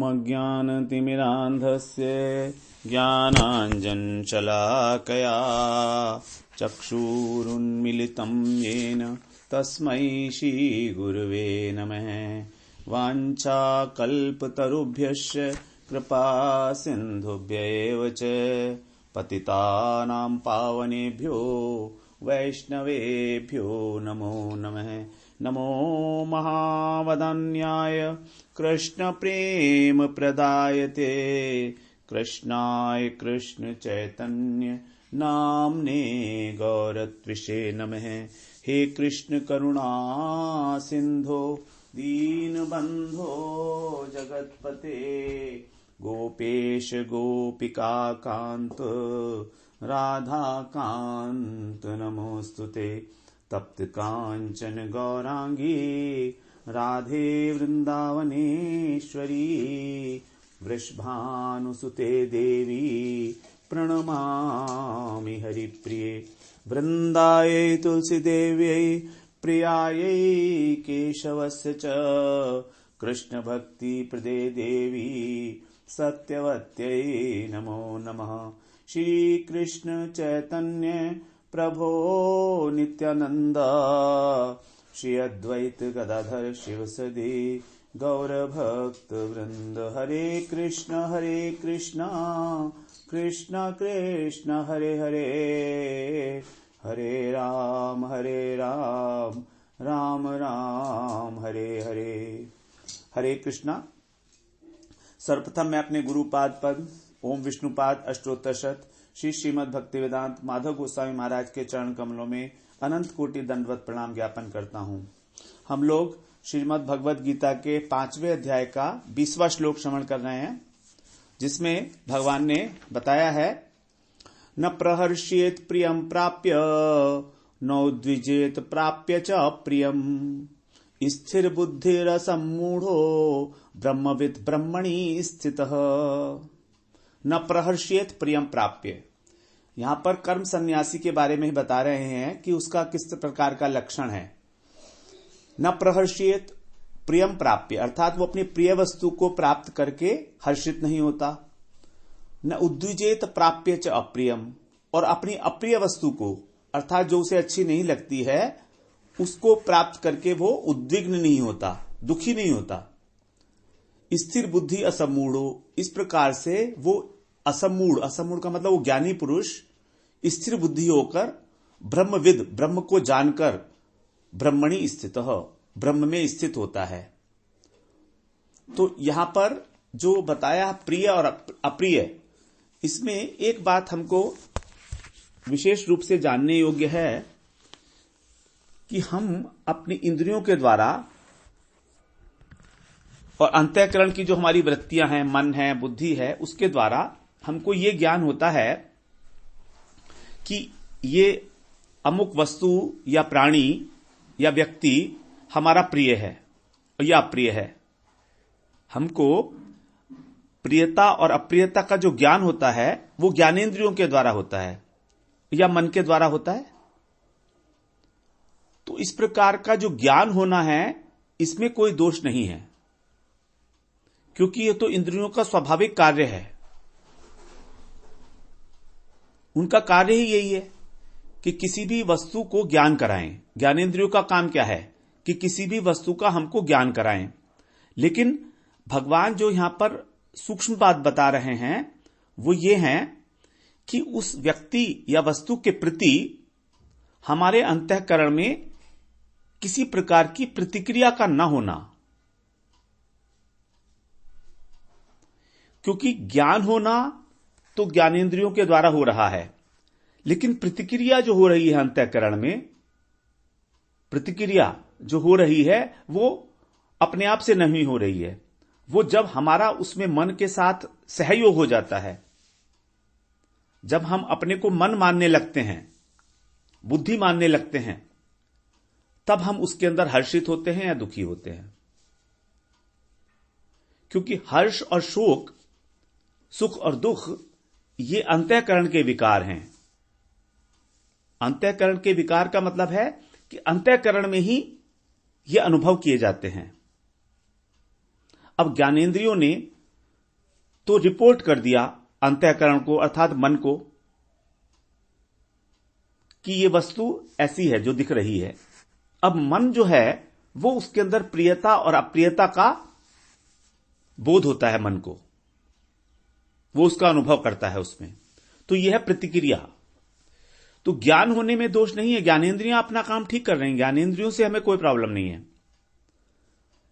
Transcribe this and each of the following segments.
ॐ अज्ञानतिमिरान्धस्य ज्ञानाञ्जनशलाकया चक्षुरुन्मीलितं येन तस्मै श्रीगुरवे नमः। वाञ्छाकल्पतरुभ्यश्च कृपासिन्धुभ्यैव च पतितानां पावनेभ्यो वैष्णवेभ्यो नमो नमः। नमो महावदन्याय कृष्णप्रेमप्रदायते कृष्णाय कृष्णचैतन्य नाम्ने गौरत्विषे नमः। हे कृष्ण करुणा सिंधो दीनबंधो जगत्पते गोपेश गोपिका कांत राधा कांत नमोस्तुते। तप्त कांचन गौरांगी राधे वृंदावनेश्वरी वृषभानुसुते देवी प्रणमामि हरिप्रिये। वृंदायै तुलसीदेव्यै प्रियायै केशवस्य च कृष्णभक्तिप्रदे देवी सत्यवत्यै नमो नमः। श्रीकृष्ण चैतन्य प्रभो नित्यानंद श्री अद्वैत गदाधर शिवसदि गौरभक्त वृंद। हरे कृष्ण कृष्ण कृष्ण हरे हरे हरे राम राम राम हरे हरे। हरे कृष्णा। सर्वप्रथम मैं अपने गुरुपाद पद ओम विष्णुपाद अष्टोत्तर शत श्री श्रीमद् भक्तिवेदांत माधव गोस्वामी महाराज के चरण कमलों में अनंत कोटि दंडवत प्रणाम ज्ञापन करता हूँ। हम लोग श्रीमद् भगवद गीता के 5वें अध्याय का 20वां श्लोक श्रवण कर रहे हैं, जिसमें भगवान ने बताया है न प्रहर्षेत प्रियम प्राप्य नोद्विजेत प्राप्य च प्रियम स्थिर बुद्धिरसम्मूढ़ो ब्रह्मविद् ब्रह्मणि स्थितः। न प्रहर्षेत प्रियम प्राप्य, यहां पर कर्म सन्यासी के बारे में ही बता रहे हैं कि उसका किस प्रकार का लक्षण है। न प्रहर्षेत प्रियम प्राप्य अर्थात वो अपनी प्रिय वस्तु को प्राप्त करके हर्षित नहीं होता। न उद्विजेत प्राप्य च अप्रियम, और अपनी अप्रिय वस्तु को अर्थात जो उसे अच्छी नहीं लगती है उसको प्राप्त करके वो उद्विग्न नहीं होता, दुखी नहीं होता। स्थिर बुद्धि असम्मूढ़ो, इस प्रकार से वो असम्मूढ़ का मतलब वो ज्ञानी पुरुष स्थिर बुद्धि होकर ब्रह्मविद ब्रह्म को जानकर ब्रह्मणि स्थित ब्रह्म में स्थित होता है। तो यहां पर जो बताया प्रिय और अप्रिय, इसमें एक बात हमको विशेष रूप से जानने योग्य है कि हम अपनी इंद्रियों के द्वारा और अंतःकरण की जो हमारी वृत्तियां हैं, मन है, बुद्धि है, उसके द्वारा हमको ये ज्ञान होता है कि ये अमुक वस्तु या प्राणी या व्यक्ति हमारा प्रिय है या अप्रिय है। हमको प्रियता और अप्रियता का जो ज्ञान होता है वो ज्ञानेंद्रियों के द्वारा होता है या मन के द्वारा होता है। तो इस प्रकार का जो ज्ञान होना है इसमें कोई दोष नहीं है, क्योंकि ये तो इंद्रियों का स्वाभाविक कार्य है। उनका कार्य ही यही है कि किसी भी वस्तु को ज्ञान कराएं। ज्ञानेंद्रियों का काम क्या है कि किसी भी वस्तु का हमको ज्ञान कराएं। लेकिन भगवान जो यहां पर सूक्ष्म बात बता रहे हैं वो ये है कि उस व्यक्ति या वस्तु के प्रति हमारे अंतःकरण में किसी प्रकार की प्रतिक्रिया का न होना। क्योंकि ज्ञान होना तो ज्ञानेंद्रियों के द्वारा हो रहा है, लेकिन प्रतिक्रिया जो हो रही है अंतःकरण में, प्रतिक्रिया जो हो रही है वो अपने आप से नहीं हो रही है। वो जब हमारा उसमें मन के साथ सहयोग हो जाता है, जब हम अपने को मन मानने लगते हैं, बुद्धि मानने लगते हैं, तब हम उसके अंदर हर्षित होते हैं या दुखी होते हैं। क्योंकि हर्ष और शोक, सुख और दुख, ये अंतःकरण के विकार हैं। अंतःकरण के विकार का मतलब है कि अंतःकरण में ही ये अनुभव किए जाते हैं। अब ज्ञानेंद्रियों ने तो रिपोर्ट कर दिया अंतःकरण को अर्थात मन को कि ये वस्तु ऐसी है जो दिख रही है। अब मन जो है वो उसके अंदर प्रियता और अप्रियता का बोध होता है, मन को वो उसका अनुभव करता है उसमें। तो यह है प्रतिक्रिया। तो ज्ञान होने में दोष नहीं है, ज्ञानेंद्रियां अपना काम ठीक कर रही हैं, ज्ञानेंद्रियों से हमें कोई प्रॉब्लम नहीं है।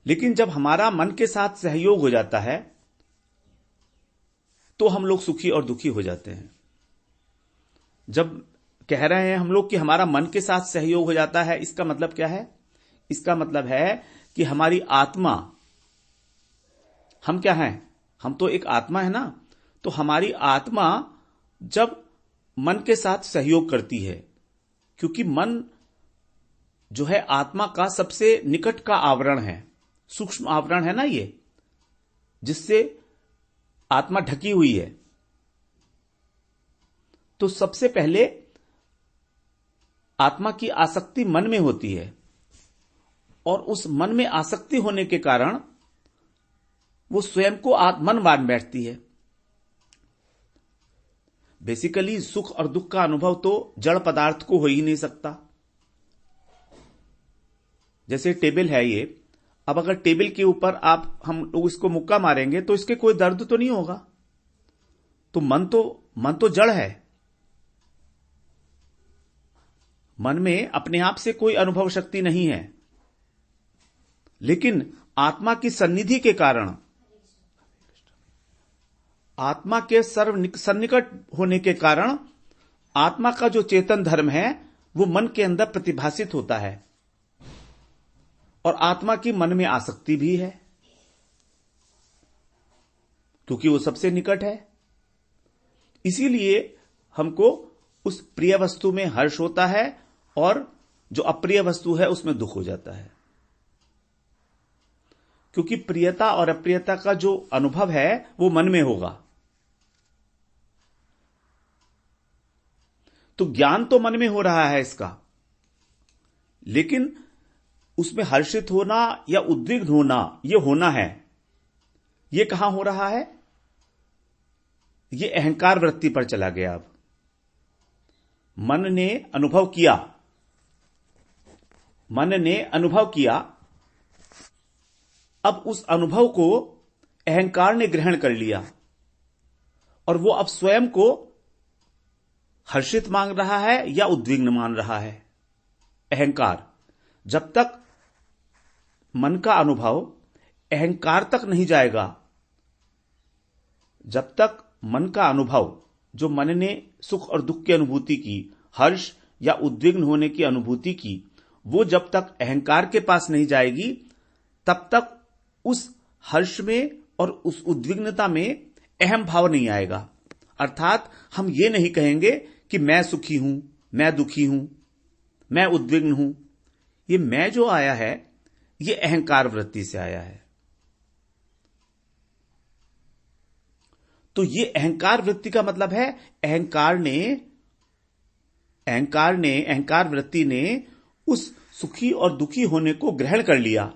लेकिन जब हमारा मन के साथ सहयोग हो जाता है तो हम लोग सुखी और दुखी हो जाते हैं। जब कह रहे हैं हम लोग कि हमारा मन के साथ सहयोग हो जाता है, इसका मतलब क्या है? इसका मतलब है कि हमारी आत्मा, हम क्या हैं? हम तो एक आत्मा है ना। तो हमारी आत्मा जब मन के साथ सहयोग करती है, क्योंकि मन जो है आत्मा का सबसे निकट का आवरण है, सूक्ष्म आवरण है ना ये, जिससे आत्मा ढकी हुई है। तो सबसे पहले आत्मा की आसक्ति मन में होती है और उस मन में आसक्ति होने के कारण वो स्वयं को मन मान बैठती है। बेसिकली सुख और दुख का अनुभव तो जड़ पदार्थ को हो ही नहीं सकता। जैसे टेबल है ये, अब अगर टेबल के ऊपर हम लोग इसको मुक्का मारेंगे तो इसके कोई दर्द तो नहीं होगा। तो मन तो जड़ है, मन में अपने आप से कोई अनुभव शक्ति नहीं है। लेकिन आत्मा की सन्निधि के कारण, आत्मा के सन्निकट होने के कारण आत्मा का जो चेतन धर्म है वो मन के अंदर प्रतिभासित होता है और आत्मा की मन में आसक्ति भी है, क्योंकि वो सबसे निकट है। इसीलिए हमको उस प्रिय वस्तु में हर्ष होता है और जो अप्रिय वस्तु है उसमें दुख हो जाता है, क्योंकि प्रियता और अप्रियता का जो अनुभव है वो मन में होगा। तो ज्ञान तो मन में हो रहा है इसका, लेकिन उसमें हर्षित होना या उद्विग्न होना, ये होना है, ये कहां हो रहा है? ये अहंकार वृत्ति पर चला गया। अब मन ने अनुभव किया, मन ने अनुभव किया, अब उस अनुभव को अहंकार ने ग्रहण कर लिया और वो अब स्वयं को हर्षित मान रहा है या उद्विग्न मान रहा है। अहंकार, जब तक मन का अनुभव अहंकार तक नहीं जाएगा, जब तक मन का अनुभव, जो मन ने सुख और दुख की अनुभूति की, हर्ष या उद्विग्न होने की अनुभूति की, वो जब तक अहंकार के पास नहीं जाएगी तब तक उस हर्ष में और उस उद्विग्नता में अहम भाव नहीं आएगा। अर्थात हम ये नहीं कहेंगे कि मैं सुखी हूं, मैं दुखी हूं, मैं उद्विग्न हूं। ये मैं जो आया है ये अहंकार वृत्ति से आया है। तो ये अहंकार वृत्ति का मतलब है अहंकार वृत्ति ने उस सुखी और दुखी होने को ग्रहण कर लिया,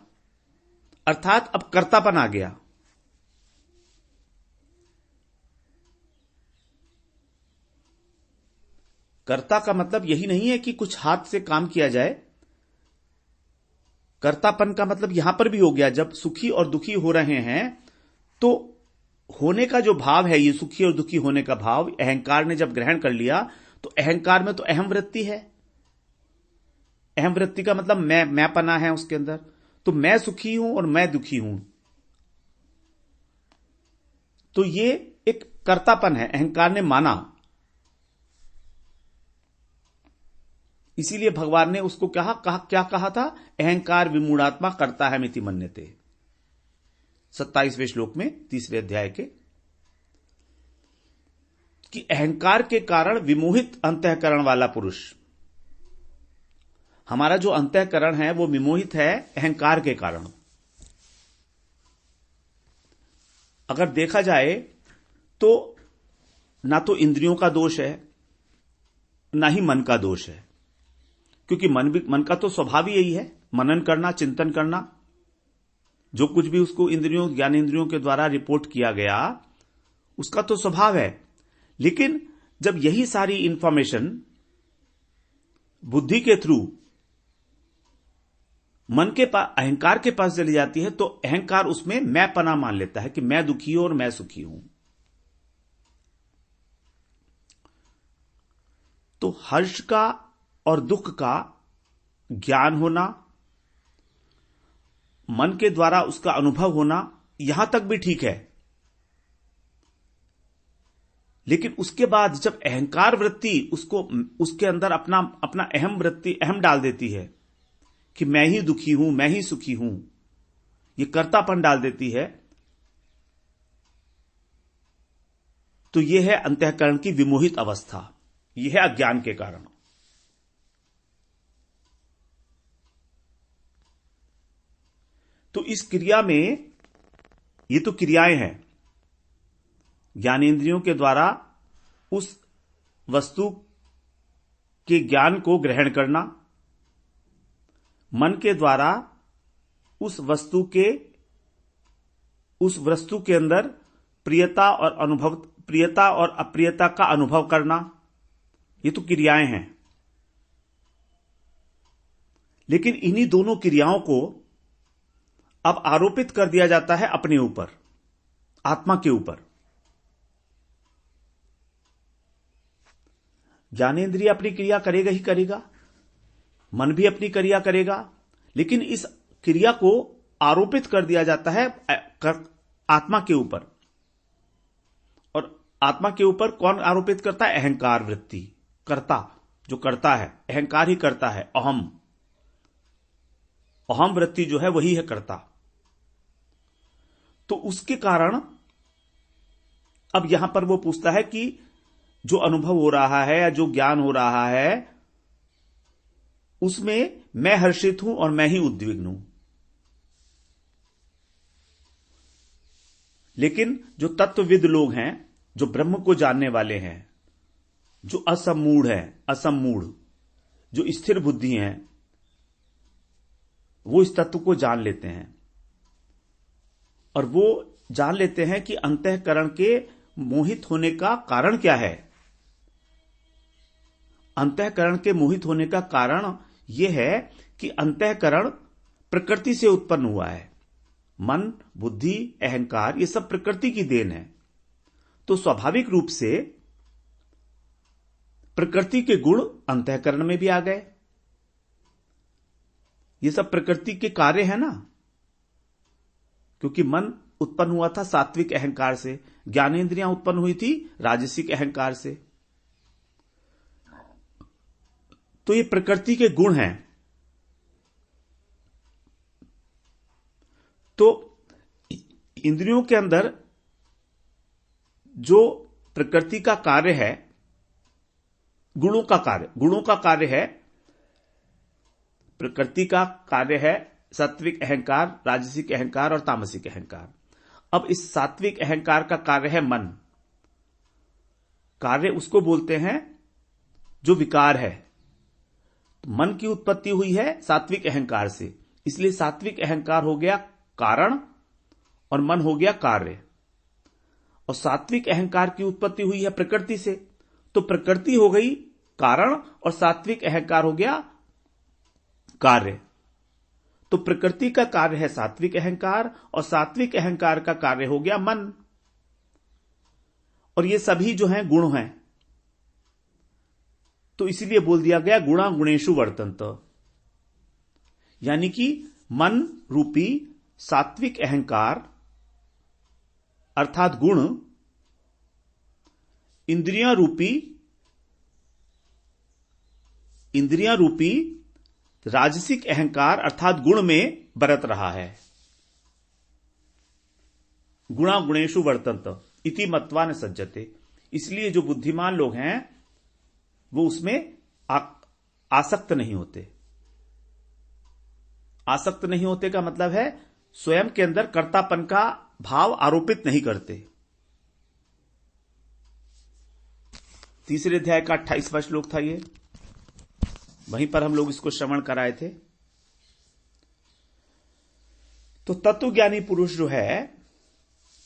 अर्थात अब कर्तापन आ गया। कर्ता का मतलब यही नहीं है कि कुछ हाथ से काम किया जाए। कर्तापन का मतलब यहां पर भी हो गया, जब सुखी और दुखी हो रहे हैं तो होने का जो भाव है, ये सुखी और दुखी होने का भाव अहंकार ने जब ग्रहण कर लिया तो अहंकार में तो अहम वृत्ति है। अहम वृत्ति का मतलब मैंपना है उसके अंदर। तो मैं सुखी हूं और मैं दुखी हूं, तो ये एक कर्तापन है, अहंकार ने माना। इसीलिए भगवान ने उसको क्या कहा था? अहंकार विमूढ़ात्मा करता है मिति मन्यते, 27वें श्लोक में 3रे अध्याय के, कि अहंकार के कारण विमोहित अंतःकरण वाला पुरुष, हमारा जो अंतःकरण है वो विमोहित है अहंकार के कारण। अगर देखा जाए तो ना तो इंद्रियों का दोष है ना ही मन का दोष है, क्योंकि मन का तो स्वभाव ही यही है, मनन करना, चिंतन करना। जो कुछ भी उसको इंद्रियों, ज्ञानेंद्रियों के द्वारा रिपोर्ट किया गया उसका तो स्वभाव है। लेकिन जब यही सारी इंफॉर्मेशन बुद्धि के थ्रू मन के पास, अहंकार के पास चली जाती है, तो अहंकार उसमें मैं पना मान लेता है कि मैं दुखी हूं और मैं सुखी हूं। तो हर्ष का और दुख का ज्ञान होना, मन के द्वारा उसका अनुभव होना, यहां तक भी ठीक है। लेकिन उसके बाद जब अहंकार वृत्ति उसके अंदर अपना अहम डाल देती है कि मैं ही दुखी हूं, मैं ही सुखी हूं, ये कर्तापन डाल देती है, तो यह है अंतःकरण की विमोहित अवस्था। यह है अज्ञान के कारण। तो इस क्रिया में, ये तो क्रियाएं हैं, ज्ञानेंद्रियों के द्वारा उस वस्तु के ज्ञान को ग्रहण करना, मन के द्वारा उस वस्तु के अंदर प्रियता और अप्रियता का अनुभव करना, ये तो क्रियाएं हैं। लेकिन इन्हीं दोनों क्रियाओं को अब आरोपित कर दिया जाता है अपने ऊपर, आत्मा के ऊपर। ज्ञानेंद्रिय अपनी क्रिया करेगा ही करेगा, मन भी अपनी क्रिया करेगा, लेकिन इस क्रिया को आरोपित कर दिया जाता है आत्मा के ऊपर। और आत्मा के ऊपर कौन आरोपित करता है? अहंकार वृत्ति, कर्ता जो करता है, अहंकार ही करता है। अहम वृत्ति जो है वही है कर्ता। तो उसके कारण अब यहां पर वो पूछता है कि जो अनुभव हो रहा है या जो ज्ञान हो रहा है, उसमें मैं हर्षित हूं और मैं ही उद्विग्न हूं। लेकिन जो तत्वविद लोग हैं, जो ब्रह्म को जानने वाले हैं, जो असम्मूढ़, जो स्थिर बुद्धि हैं, वो इस तत्व को जान लेते हैं। और वो जान लेते हैं कि अंतःकरण के मोहित होने का कारण क्या है। अंतःकरण के मोहित होने का कारण यह है कि अंतःकरण प्रकृति से उत्पन्न हुआ है। मन, बुद्धि, अहंकार, ये सब प्रकृति की देन है। तो स्वाभाविक रूप से प्रकृति के गुण अंतःकरण में भी आ गए। ये सब प्रकृति के कार्य है ना, क्योंकि मन उत्पन्न हुआ था सात्विक अहंकार से, ज्ञानेंद्रियां उत्पन्न हुई थी राजसिक अहंकार से। तो ये प्रकृति के गुण हैं। तो इंद्रियों के अंदर जो प्रकृति का कार्य है, गुणों का कार्य है, प्रकृति का कार्य है सात्विक अहंकार, राजसिक अहंकार और तामसिक अहंकार। अब इस सात्विक अहंकार का कार्य है मन। कार्य उसको बोलते हैं जो विकार है। मन की उत्पत्ति हुई है सात्विक अहंकार से, इसलिए सात्विक अहंकार हो गया कारण और मन हो गया कार्य। और सात्विक अहंकार की उत्पत्ति हुई है प्रकृति से, तो प्रकृति हो गई कारण और सात्विक अहंकार हो गया कार्य। तो प्रकृति का कार्य है सात्विक अहंकार और सात्विक अहंकार का कार्य हो गया मन। और ये सभी जो हैं गुण हैं, तो इसीलिए बोल दिया गया गुणा गुणेषु वर्तन्त। यानी कि मन रूपी सात्विक अहंकार अर्थात गुण इंद्रियां रूपी राजसिक अहंकार अर्थात गुण में बरत रहा है। गुणा गुणेषु वर्तन्त इति मत्वा न सज्जते। इसलिए जो बुद्धिमान लोग हैं वो उसमें आसक्त नहीं होते। आसक्त नहीं होते का मतलब है स्वयं के अंदर कर्तापन का भाव आरोपित नहीं करते। तीसरे अध्याय का 28वां श्लोक था ये, वहीं पर हम लोग इसको श्रवण कराए थे। तो तत्वज्ञानी पुरुष जो है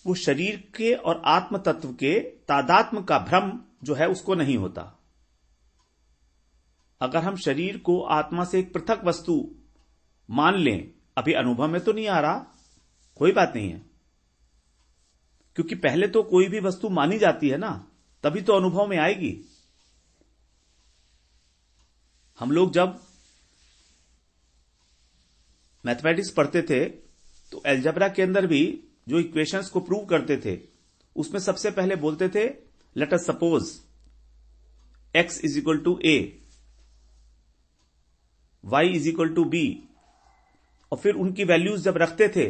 वो शरीर के और आत्म तत्व के तादात्म्य का भ्रम जो है उसको नहीं होता। अगर हम शरीर को आत्मा से एक पृथक वस्तु मान लें, अभी अनुभव में तो नहीं आ रहा, कोई बात नहीं है, क्योंकि पहले तो कोई भी वस्तु मानी जाती है ना, तभी तो अनुभव में आएगी। हम लोग जब मैथमेटिक्स पढ़ते थे तो अलजेब्रा के अंदर भी जो इक्वेशंस को प्रूव करते थे उसमें सबसे पहले बोलते थे let us suppose x is equal to a, y is equal to b, और फिर उनकी वैल्यूज जब रखते थे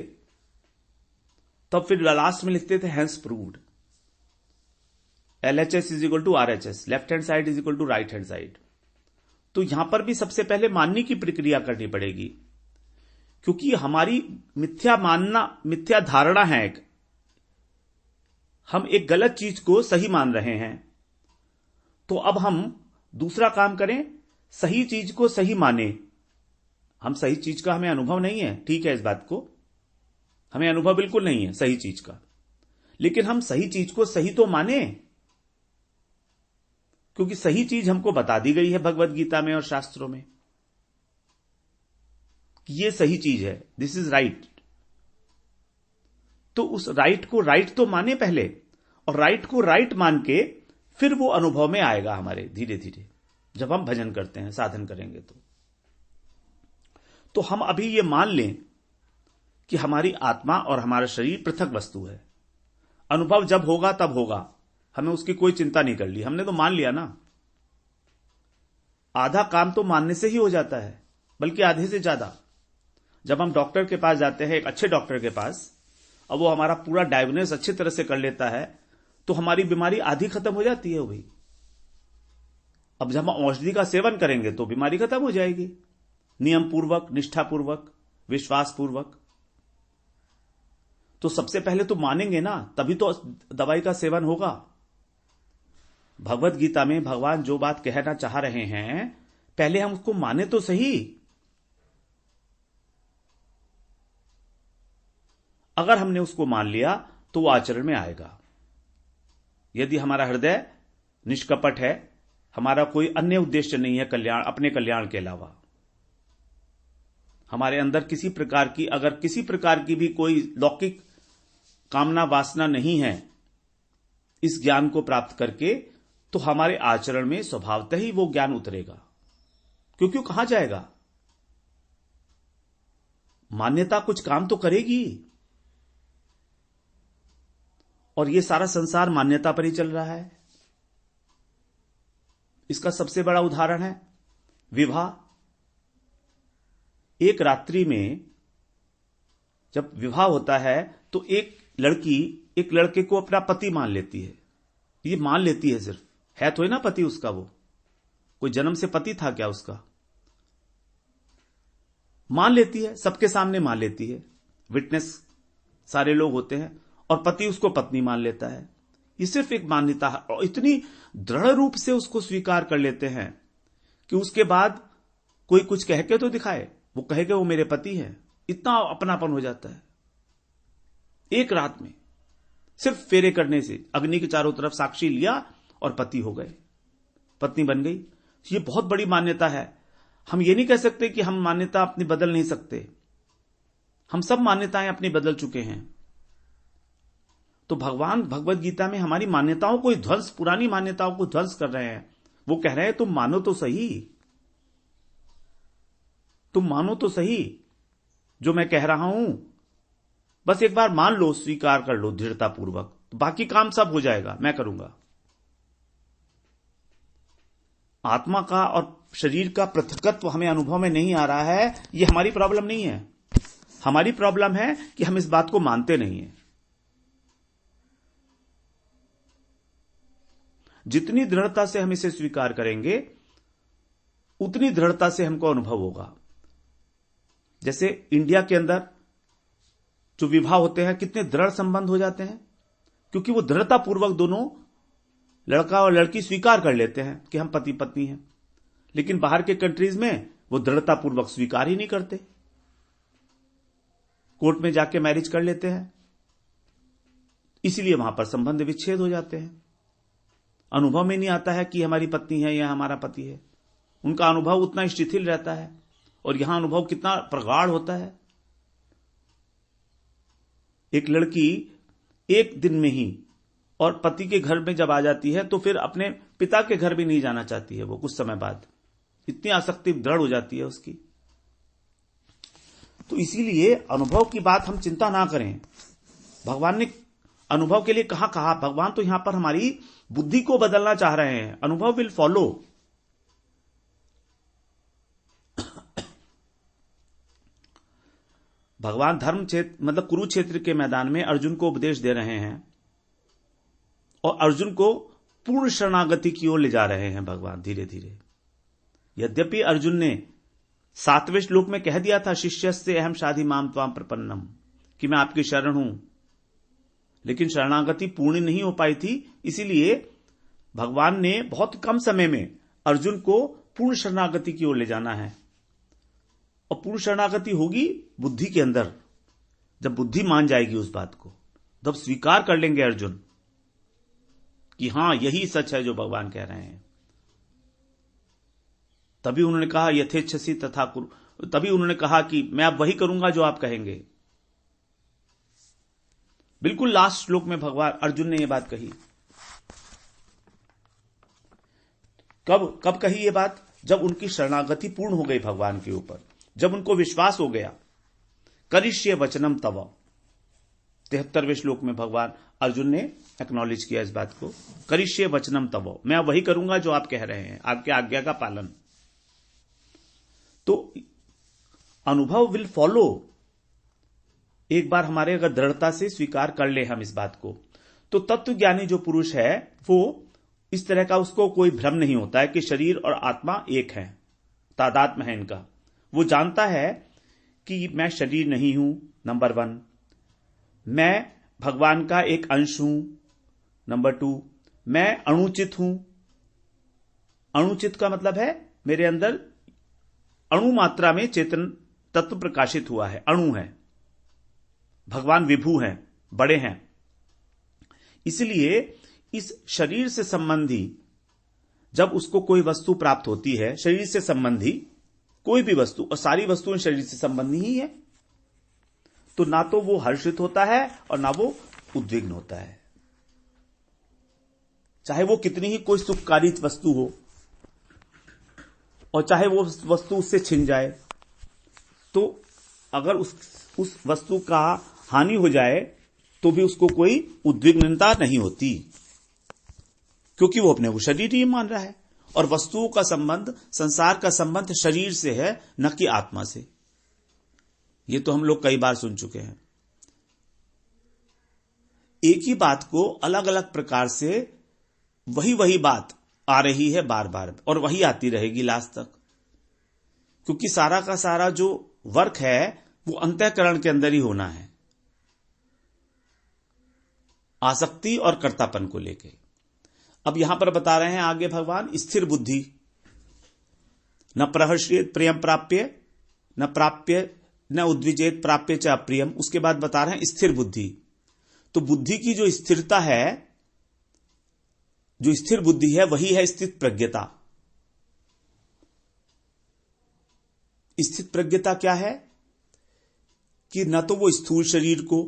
तब फिर लास्ट में लिखते थे hence proved. LHS is equal to RHS, left hand side is equal to right hand side. तो यहां पर भी सबसे पहले मानने की प्रक्रिया करनी पड़ेगी, क्योंकि हमारी मिथ्या धारणा है, हम एक गलत चीज को सही मान रहे हैं। तो अब हम दूसरा काम करें, सही चीज को सही माने। हम सही चीज का हमें अनुभव नहीं है, ठीक है, इस बात को हमें अनुभव बिल्कुल नहीं है सही चीज का, लेकिन हम सही चीज को सही तो माने, क्योंकि सही चीज हमको बता दी गई है भगवत गीता में और शास्त्रों में कि ये सही चीज है, दिस इज राइट। तो उस राइट को राइट तो माने पहले, और राइट को राइट मान के फिर वो अनुभव में आएगा हमारे धीरे धीरे, जब हम भजन करते हैं, साधन करेंगे। तो हम अभी ये मान लें कि हमारी आत्मा और हमारा शरीर पृथक वस्तु है। अनुभव जब होगा तब होगा, हमें उसकी कोई चिंता नहीं कर ली, हमने तो मान लिया ना। आधा काम तो मानने से ही हो जाता है, बल्कि आधे से ज्यादा। जब हम डॉक्टर के पास जाते हैं, एक अच्छे डॉक्टर के पास, अब वो हमारा पूरा डायग्नोसिस अच्छी तरह से कर लेता है, तो हमारी बीमारी आधी खत्म हो जाती है भाई। अब जब हम औषधि का सेवन करेंगे तो बीमारी खत्म हो जाएगी, नियम पूर्वक, निष्ठा पूर्वक, विश्वास पूर्वक। तो सबसे पहले तो मानेंगे ना, तभी तो दवाई का सेवन होगा। भगवत गीता में भगवान जो बात कहना चाह रहे हैं, पहले हम उसको माने तो सही। अगर हमने उसको मान लिया तो वो आचरण में आएगा। यदि हमारा हृदय निष्कपट है, हमारा कोई अन्य उद्देश्य नहीं है कल्याण, अपने कल्याण के अलावा, हमारे अंदर किसी प्रकार की भी कोई लौकिक कामना वासना नहीं है इस ज्ञान को प्राप्त करके, तो हमारे आचरण में स्वभावतः ही वो ज्ञान उतरेगा। क्योंकि कहां जाएगा? मान्यता कुछ काम तो करेगी, और ये सारा संसार मान्यता पर ही चल रहा है। इसका सबसे बड़ा उदाहरण है विवाह। एक रात्रि में जब विवाह होता है तो एक लड़की एक लड़के को अपना पति मान लेती है। ये मान लेती है, सिर्फ है तो है ना पति उसका, वो कोई जन्म से पति था क्या उसका? मान लेती है, सबके सामने मान लेती है, विटनेस सारे लोग होते हैं, और पति उसको पत्नी मान लेता है। ये सिर्फ एक मान्यता है, और इतनी दृढ़ रूप से उसको स्वीकार कर लेते हैं कि उसके बाद कोई कुछ कह के तो दिखाए, वो कहेगा वो मेरे पति है। इतना अपनापन हो जाता है एक रात में, सिर्फ फेरे करने से। अग्नि के चारों तरफ साक्षी लिया और पति हो गए, पत्नी बन गई। ये बहुत बड़ी मान्यता है। हम ये नहीं कह सकते कि हम मान्यता अपनी बदल नहीं सकते, हम सब मान्यताएं अपनी बदल चुके हैं। तो भगवान भगवत गीता में हमारी मान्यताओं को ध्वंस, पुरानी मान्यताओं को ध्वंस कर रहे हैं। वो कह रहे हैं तुम मानो तो सही, तुम मानो तो सही जो मैं कह रहा हूं, बस एक बार मान लो, स्वीकार कर लो दृढ़ता पूर्वक, तो बाकी काम सब हो जाएगा, मैं करूंगा। आत्मा का और शरीर का पृथकत्व हमें अनुभव में नहीं आ रहा है, ये हमारी प्रॉब्लम नहीं है। हमारी प्रॉब्लम है कि हम इस बात को मानते नहीं है। जितनी दृढ़ता से हम इसे स्वीकार करेंगे, उतनी दृढ़ता से हमको अनुभव होगा। जैसे इंडिया के अंदर जो विवाह होते हैं, कितने दृढ़ संबंध हो जाते हैं, क्योंकि वो दृढ़ता पूर्वक दोनों लड़का और लड़की स्वीकार कर लेते हैं कि हम पति पत्नी हैं। लेकिन बाहर के कंट्रीज में वो दृढ़ता पूर्वक स्वीकार ही नहीं करते, कोर्ट में जाके मैरिज कर लेते हैं। इसलिए वहां पर संबंध विच्छेद हो जाते हैं। अनुभव में नहीं आता है कि हमारी पत्नी है या हमारा पति है। उनका अनुभव उतना शिथिल रहता है और यहां अनुभव कितना प्रगाढ़ होता है। एक लड़की एक दिन में ही और पति के घर में जब आ जाती है तो फिर अपने पिता के घर भी नहीं जाना चाहती है। वो कुछ समय बाद इतनी आसक्ति दृढ़ हो जाती है उसकी। तो इसीलिए अनुभव की बात हम चिंता ना करें। भगवान ने अनुभव के लिए कहा भगवान तो यहां पर हमारी बुद्धि को बदलना चाह रहे हैं। अनुभव विल फॉलो। भगवान धर्म क्षेत्र मतलब कुरुक्षेत्र के मैदान में अर्जुन को उपदेश दे रहे हैं और अर्जुन को पूर्ण शरणागति की ओर ले जा रहे हैं भगवान धीरे धीरे। यद्यपि अर्जुन ने 7वें श्लोक में कह दिया था शिष्यस्य अहम शाधि माम त्वाम प्रपन्नम, कि मैं आपकी शरण हूं, लेकिन शरणागति पूर्ण नहीं हो पाई थी। इसीलिए भगवान ने बहुत कम समय में अर्जुन को पूर्ण शरणागति की ओर ले जाना है। और पूर्ण शरणागति होगी बुद्धि के अंदर। जब बुद्धि मान जाएगी उस बात को, तब स्वीकार कर लेंगे अर्जुन कि हां यही सच है जो भगवान कह रहे हैं। तभी उन्होंने कहा यथेच्छसि तथा कुरु। तभी उन्होंने कहा कि मैं अब वही करूंगा जो आप कहेंगे। बिल्कुल लास्ट श्लोक में भगवान अर्जुन ने यह बात कही। कब कही यह बात? जब उनकी शरणागति पूर्ण हो गई भगवान के ऊपर, जब उनको विश्वास हो गया। करिष्ये वचनम तव, 73वें श्लोक में भगवान अर्जुन ने एक्नॉलेज किया इस बात को। करिष्ये वचनम तव, मैं वही करूंगा जो आप कह रहे हैं, आपके आज्ञा का पालन। तो अनुभव विल फॉलो। एक बार हमारे अगर दृढ़ता से स्वीकार कर ले हम इस बात को, तो तत्वज्ञानी जो पुरुष है वो इस तरह का, उसको कोई भ्रम नहीं होता है कि शरीर और आत्मा एक है, तादात्म्य है इनका। वो जानता है कि मैं शरीर नहीं हूं, नंबर 1। मैं भगवान का एक अंश हूं, नंबर 2। मैं अणुचित हूं। अणुचित का मतलब है मेरे अंदर अणु मात्रा में चेतन तत्व प्रकाशित हुआ है, अणु है। भगवान विभू हैं, बड़े हैं। इसलिए इस शरीर से संबंधी जब उसको कोई वस्तु प्राप्त होती है, शरीर से संबंधी कोई भी वस्तु, और सारी वस्तुएं शरीर से संबंधी ही है, तो ना तो वो हर्षित होता है और ना वो उद्विग्न होता है। चाहे वो कितनी ही कोई सुखकारी वस्तु हो और चाहे वो वस्तु उससे छिन जाए, तो अगर उस वस्तु का हानि हो जाए तो भी उसको कोई उद्विग्नता नहीं होती, क्योंकि वो अपने को शरीर ही मान रहा है। और वस्तुओं का संबंध, संसार का संबंध शरीर से है, न कि आत्मा से। ये तो हम लोग कई बार सुन चुके हैं। एक ही बात को अलग अलग प्रकार से वही बात आ रही है बार बार, और वही आती रहेगी लास्ट तक, क्योंकि सारा का सारा जो वर्क है वो अंतःकरण के अंदर ही होना है, आसक्ति और कर्तापन को लेके। अब यहां पर बता रहे हैं आगे भगवान, स्थिर बुद्धि, न प्रहर्षेत प्रियम प्राप्य, न प्राप्य न उद्विजेत प्राप्य च अप्रियम। उसके बाद बता रहे हैं स्थिर बुद्धि। तो बुद्धि की जो स्थिरता है, जो स्थिर बुद्धि है, वही है स्थित प्रज्ञता। स्थित प्रज्ञता क्या है? कि न तो वो स्थूल शरीर को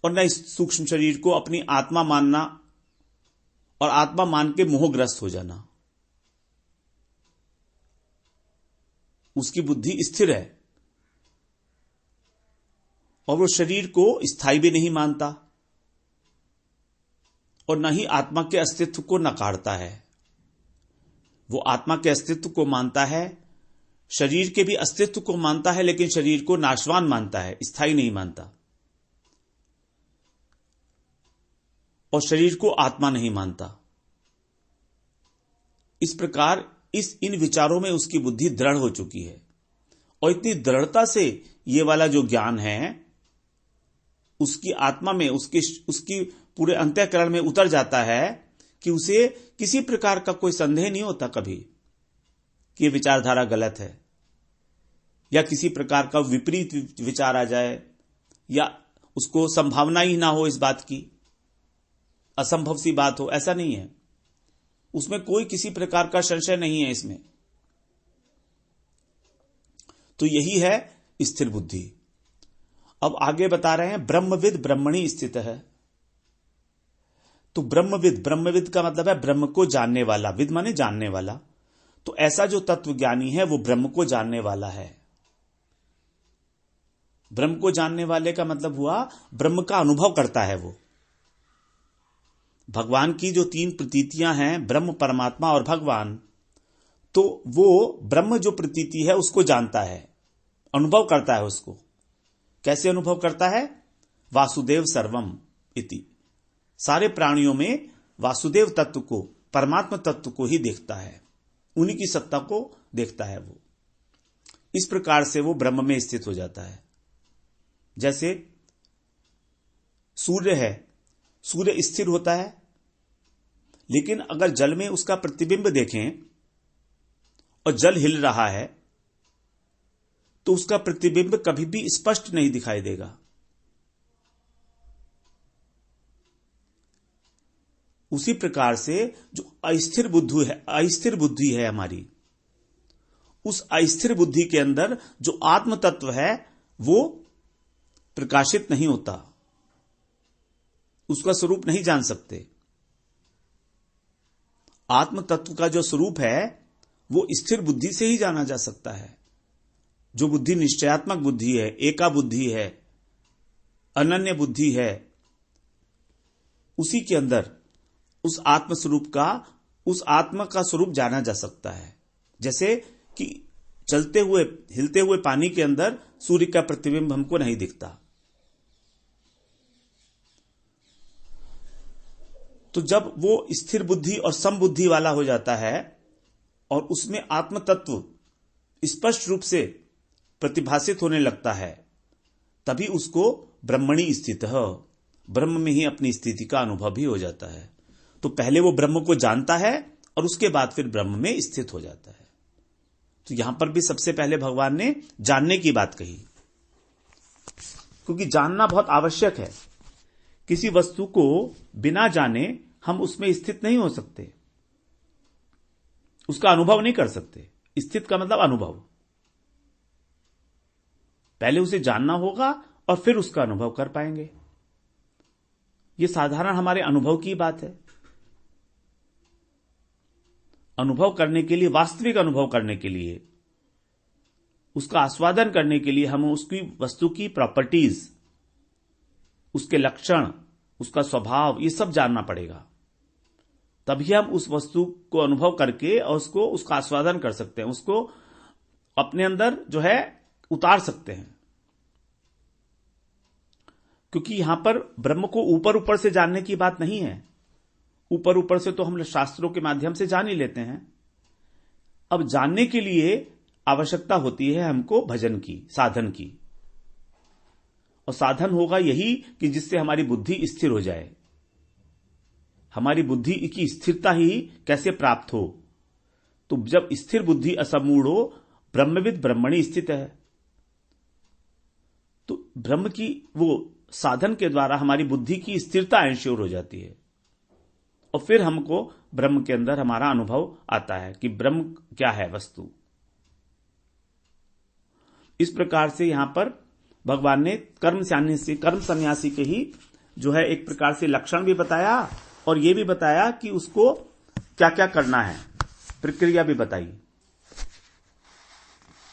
और न सूक्ष्म शरीर को अपनी आत्मा मानना और आत्मा मान के मोहग्रस्त हो जाना। उसकी बुद्धि स्थिर है और वो शरीर को स्थायी भी नहीं मानता और न ही आत्मा के अस्तित्व को नकारता है। वो आत्मा के अस्तित्व को मानता है, शरीर के भी अस्तित्व को मानता है, लेकिन शरीर को नाशवान मानता है, स्थायी नहीं मानता। और शरीर को आत्मा नहीं मानता। इस प्रकार इन विचारों में उसकी बुद्धि दृढ़ हो चुकी है और इतनी दृढ़ता से ये वाला जो ज्ञान है उसकी आत्मा में, उसकी पूरे अंतःकरण में उतर जाता है कि उसे किसी प्रकार का कोई संदेह नहीं होता कभी कि ये विचारधारा गलत है या किसी प्रकार का विपरीत विचार आ जाए या उसको संभावना ही ना हो इस बात की असंभव सी बात हो, ऐसा नहीं है। उसमें कोई किसी प्रकार का संशय नहीं है इसमें। तो यही है स्थिर बुद्धि। अब आगे बता रहे हैं ब्रह्मविद ब्रह्मणि स्थित है। तो ब्रह्मविद का मतलब है ब्रह्म को जानने वाला, विद माने जानने वाला। तो ऐसा जो तत्वज्ञानी है वो ब्रह्म को जानने वाला है। ब्रह्म को जानने वाले का मतलब हुआ ब्रह्म का अनुभव करता है वो। भगवान की जो 3 प्रतीतियां हैं, ब्रह्म, परमात्मा और भगवान, तो वो ब्रह्म जो प्रतीति है उसको जानता है, अनुभव करता है उसको। कैसे अनुभव करता है? वासुदेव सर्वम इति। सारे प्राणियों में वासुदेव तत्व को, परमात्मा तत्व को ही देखता है, उन्हीं की सत्ता को देखता है वो। इस प्रकार से वो ब्रह्म में स्थित हो जाता है। जैसे सूर्य है, सूर्य स्थिर होता है, लेकिन अगर जल में उसका प्रतिबिंब देखें और जल हिल रहा है तो उसका प्रतिबिंब कभी भी स्पष्ट नहीं दिखाई देगा। उसी प्रकार से जो अस्थिर बुद्धि है हमारी, उस अस्थिर बुद्धि के अंदर जो आत्म तत्व है वो प्रकाशित नहीं होता, उसका स्वरूप नहीं जान सकते। आत्म तत्व का जो स्वरूप है वो स्थिर बुद्धि से ही जाना जा सकता है। जो बुद्धि निश्चयात्मक बुद्धि है, एका बुद्धि है, अनन्य बुद्धि है, उसी के अंदर उस आत्म स्वरूप का, उस आत्मा का स्वरूप जाना जा सकता है। जैसे कि चलते हुए, हिलते हुए पानी के अंदर सूर्य का प्रतिबिंब हमको नहीं दिखता। तो जब वो स्थिर बुद्धि और समबुद्धि वाला हो जाता है और उसमें आत्म तत्व स्पष्ट रूप से प्रतिभासित होने लगता है, तभी उसको ब्रह्मणि स्थित है, ब्रह्म में ही अपनी स्थिति का अनुभव भी हो जाता है। तो पहले वो ब्रह्म को जानता है और उसके बाद फिर ब्रह्म में स्थित हो जाता है। तो यहां पर भी सबसे पहले भगवान ने जानने की बात कही, क्योंकि जानना बहुत आवश्यक है। किसी वस्तु को बिना जाने हम उसमें स्थित नहीं हो सकते, उसका अनुभव नहीं कर सकते। स्थित का मतलब अनुभव। पहले उसे जानना होगा और फिर उसका अनुभव कर पाएंगे। यह साधारण हमारे अनुभव की बात है। अनुभव करने के लिए, वास्तविक अनुभव करने के लिए, उसका आस्वादन करने के लिए हमें उसकी वस्तु की प्रॉपर्टीज, उसके लक्षण, उसका स्वभाव, ये सब जानना पड़ेगा। तभी हम उस वस्तु को अनुभव करके और उसका आस्वादन कर सकते हैं, उसको अपने अंदर जो है उतार सकते हैं। क्योंकि यहां पर ब्रह्म को ऊपर ऊपर से जानने की बात नहीं है। ऊपर ऊपर से तो हम शास्त्रों के माध्यम से जान ही लेते हैं। अब जानने के लिए आवश्यकता होती है हमको भजन की, साधन की। और साधन होगा यही कि जिससे हमारी बुद्धि स्थिर हो जाए। हमारी बुद्धि की स्थिरता ही कैसे प्राप्त हो? तो जब स्थिर बुद्धि असमूढ़ हो, ब्रह्मविद ब्रह्मणि स्थित है। तो ब्रह्म की वो साधन के द्वारा हमारी बुद्धि की स्थिरता एंश्योर हो जाती है और फिर हमको ब्रह्म के अंदर हमारा अनुभव आता है कि ब्रह्म क्या है वस्तु। इस प्रकार से यहां पर भगवान ने कर्म सन्यासी के ही जो है एक प्रकार से लक्षण भी बताया और यह भी बताया कि उसको क्या क्या करना है, प्रक्रिया भी बताई।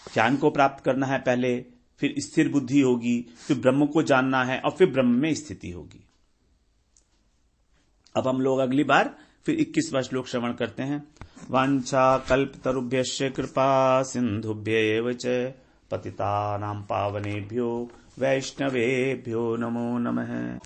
ज्ञान को प्राप्त करना है पहले, फिर स्थिर बुद्धि होगी, फिर ब्रह्म को जानना है और फिर ब्रह्म में स्थिति होगी। अब हम लोग अगली बार फिर 21वां श्लोक श्रवण करते हैं। वांछा कल्पतरुभ्यश्च कृपा सिंधुभ्येव च पतितानां पावनेभ्यो वैष्णवेभ्यो नमो नमः।